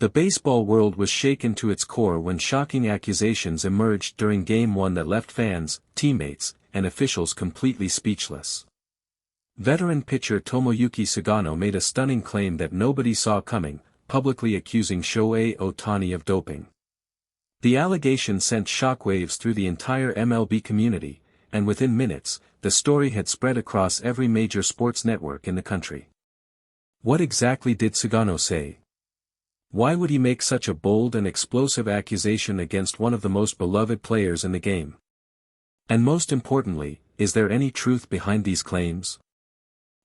The baseball world was shaken to its core when shocking accusations emerged during Game 1 that left fans, teammates, and officials completely speechless. Veteran pitcher Tomoki Sugano made a stunning claim that nobody saw coming, publicly accusing Shohei Ohtani of doping. The allegation sent shockwaves through the entire MLB community, and within minutes, the story had spread across every major sports network in the country. What exactly did Sugano say? Why would he make such a bold and explosive accusation against one of the most beloved players in the game? And most importantly, is there any truth behind these claims?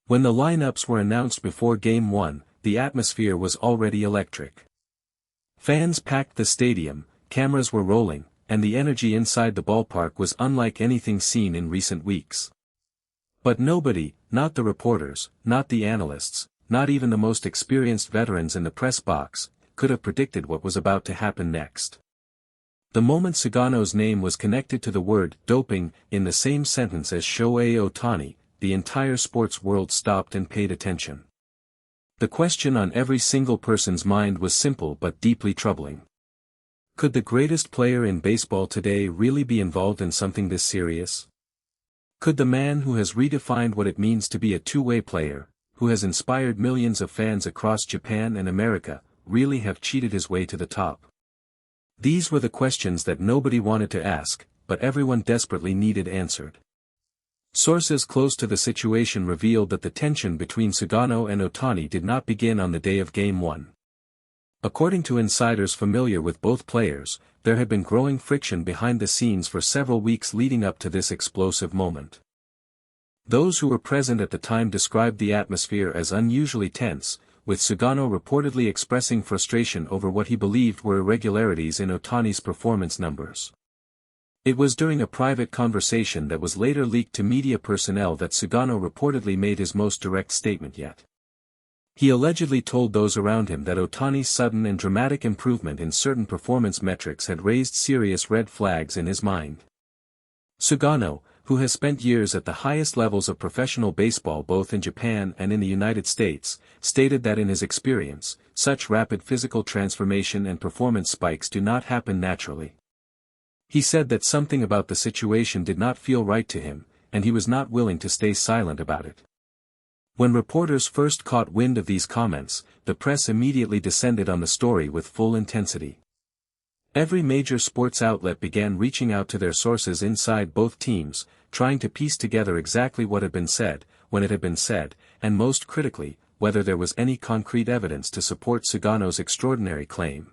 When the lineups were announced before Game 1, the atmosphere was already electric. Fans packed the stadium, cameras were rolling, and the energy inside the ballpark was unlike anything seen in recent weeks. But nobody, not the reporters, not the analysts, not even the most experienced veterans in the press box, could have predicted what was about to happen next. The moment Sugano's name was connected to the word doping in the same sentence as Shohei Ohtani, the entire sports world stopped and paid attention. The question on every single person's mind was simple but deeply troubling. Could the greatest player in baseball today really be involved in something this serious? Could the man who has redefined what it means to be a two-way player, who has inspired millions of fans across Japan and America, really have cheated his way to the top? These were the questions that nobody wanted to ask, but everyone desperately needed answered. Sources close to the situation revealed that the tension between Sugano and Ohtani did not begin on the day of Game 1. According to insiders familiar with both players, there had been growing friction behind the scenes for several weeks leading up to this explosive moment. Those who were present at the time described the atmosphere as unusually tense, with Sugano reportedly expressing frustration over what he believed were irregularities in Ohtani's performance numbers. It was during a private conversation that was later leaked to media personnel that Sugano reportedly made his most direct statement yet. He allegedly told those around him that Ohtani's sudden and dramatic improvement in certain performance metrics had raised serious red flags in his mind. Sugano, who has spent years at the highest levels of professional baseball both in Japan and in the United States, stated that in his experience, such rapid physical transformation and performance spikes do not happen naturally. He said that something about the situation did not feel right to him, and he was not willing to stay silent about it. When reporters first caught wind of these comments, the press immediately descended on the story with full intensity. Every major sports outlet began reaching out to their sources inside both teams, trying to piece together exactly what had been said, when it had been said, and most critically, whether there was any concrete evidence to support Sugano's extraordinary claim.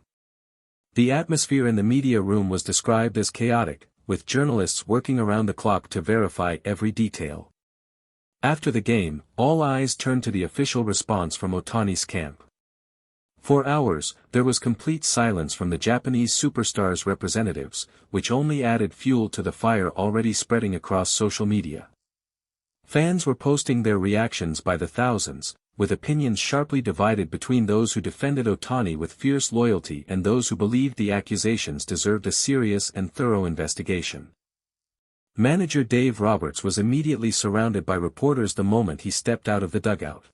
The atmosphere in the media room was described as chaotic, with journalists working around the clock to verify every detail. After the game, all eyes turned to the official response from Ohtani's camp. For hours, there was complete silence from the Japanese superstar's representatives, which only added fuel to the fire already spreading across social media. Fans were posting their reactions by the thousands, with opinions sharply divided between those who defended Ohtani with fierce loyalty and those who believed the accusations deserved a serious and thorough investigation. Manager Dave Roberts was immediately surrounded by reporters the moment he stepped out of the dugout.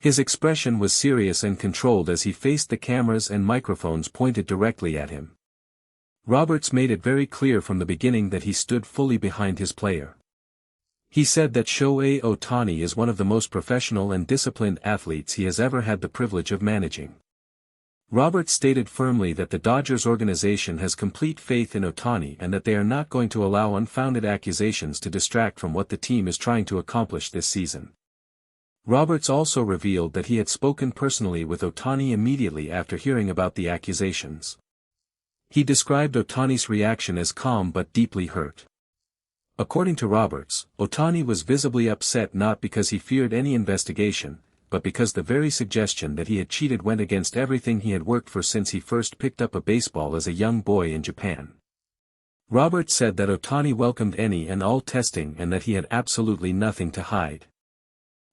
His expression was serious and controlled as he faced the cameras and microphones pointed directly at him. Roberts made it very clear from the beginning that he stood fully behind his player. He said that Shohei Ohtani is one of the most professional and disciplined athletes he has ever had the privilege of managing. Roberts stated firmly that the Dodgers organization has complete faith in Ohtani and that they are not going to allow unfounded accusations to distract from what the team is trying to accomplish this season. Roberts also revealed that he had spoken personally with Ohtani immediately after hearing about the accusations. He described Ohtani's reaction as calm but deeply hurt. According to Roberts, Ohtani was visibly upset not because he feared any investigation, but because the very suggestion that he had cheated went against everything he had worked for since he first picked up a baseball as a young boy in Japan. Roberts said that Ohtani welcomed any and all testing and that he had absolutely nothing to hide.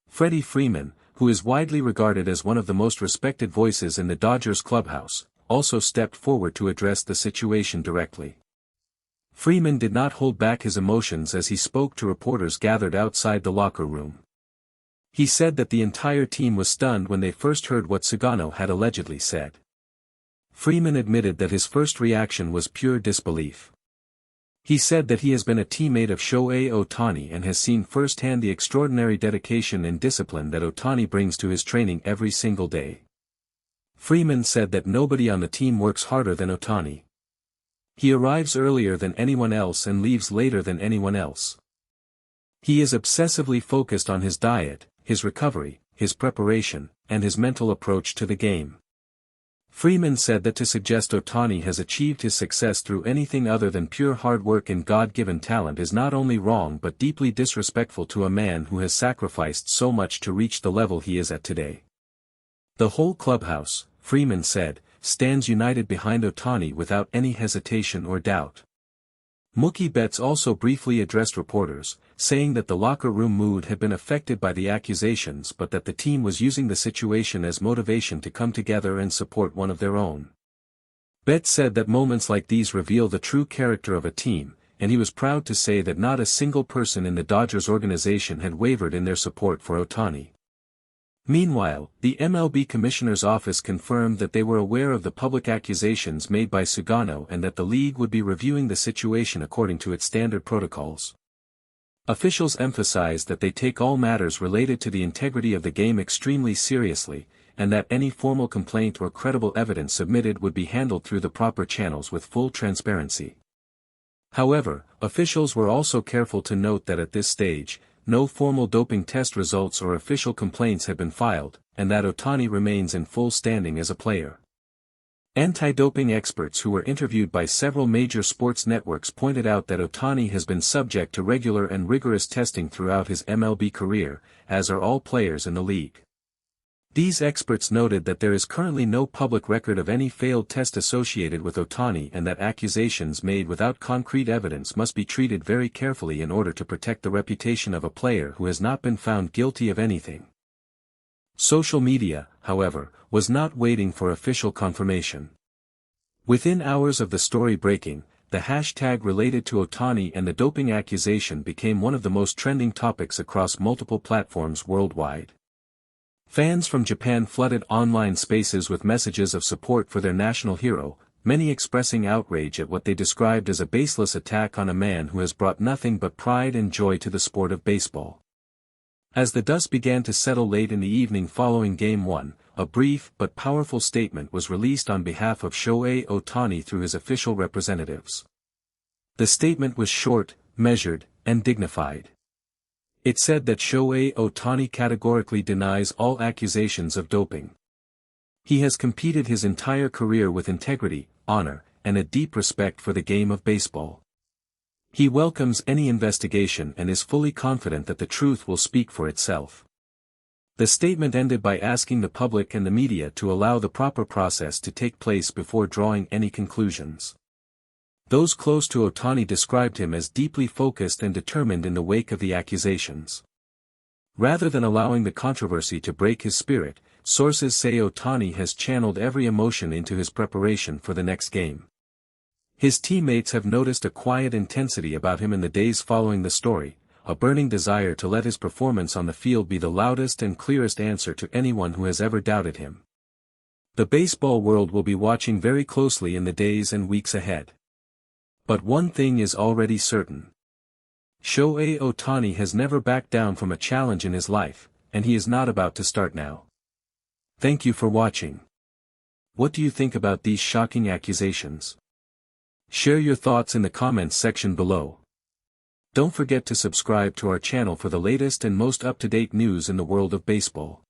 Freddie Freeman, who is widely regarded as one of the most respected voices in the Dodgers clubhouse, also stepped forward to address the situation directly. Freeman did not hold back his emotions as he spoke to reporters gathered outside the locker room. He said that the entire team was stunned when they first heard what Sugano had allegedly said. Freeman admitted that his first reaction was pure disbelief. He said that he has been a teammate of Shohei Ohtani and has seen firsthand the extraordinary dedication and discipline that Ohtani brings to his training every single day. Freeman said that nobody on the team works harder than Ohtani. He arrives earlier than anyone else and leaves later than anyone else. He is obsessively focused on his diet, his recovery, his preparation, and his mental approach to the game. Freeman said that to suggest Ohtani has achieved his success through anything other than pure hard work and God-given talent is not only wrong but deeply disrespectful to a man who has sacrificed so much to reach the level he is at today. The whole clubhouse, Freeman said, stands united behind Ohtani without any hesitation or doubt. Mookie Betts also briefly addressed reporters, saying that the locker room mood had been affected by the accusations but that the team was using the situation as motivation to come together and support one of their own. Betts said that moments like these reveal the true character of a team, and he was proud to say that not a single person in the Dodgers organization had wavered in their support for Ohtani. Meanwhile, the MLB Commissioner's office confirmed that they were aware of the public accusations made by Sugano and that the league would be reviewing the situation according to its standard protocols. Officials emphasized that they take all matters related to the integrity of the game extremely seriously, and that any formal complaint or credible evidence submitted would be handled through the proper channels with full transparency. However, officials were also careful to note that at this stage, no formal doping test results or official complaints have been filed, and that Ohtani remains in full standing as a player. Anti-doping experts who were interviewed by several major sports networks pointed out that Ohtani has been subject to regular and rigorous testing throughout his MLB career, as are all players in the league. These experts noted that there is currently no public record of any failed test associated with Ohtani and that accusations made without concrete evidence must be treated very carefully in order to protect the reputation of a player who has not been found guilty of anything. Social media, however, was not waiting for official confirmation. Within hours of the story breaking, the hashtag related to Ohtani and the doping accusation became one of the most trending topics across multiple platforms worldwide. Fans from Japan flooded online spaces with messages of support for their national hero, many expressing outrage at what they described as a baseless attack on a man who has brought nothing but pride and joy to the sport of baseball. As the dust began to settle late in the evening following Game 1, a brief but powerful statement was released on behalf of Shohei Ohtani through his official representatives. The statement was short, measured, and dignified. It said that Shohei Ohtani categorically denies all accusations of doping. He has competed his entire career with integrity, honor, and a deep respect for the game of baseball. He welcomes any investigation and is fully confident that the truth will speak for itself. The statement ended by asking the public and the media to allow the proper process to take place before drawing any conclusions. Those close to Ohtani described him as deeply focused and determined in the wake of the accusations. Rather than allowing the controversy to break his spirit, sources say Ohtani has channeled every emotion into his preparation for the next game. His teammates have noticed a quiet intensity about him in the days following the story, a burning desire to let his performance on the field be the loudest and clearest answer to anyone who has ever doubted him. The baseball world will be watching very closely in the days and weeks ahead. But one thing is already certain. Shohei Ohtani has never backed down from a challenge in his life, and he is not about to start now. Thank you for watching. What do you think about these shocking accusations? Share your thoughts in the comments section below. Don't forget to subscribe to our channel for the latest and most up-to-date news in the world of baseball.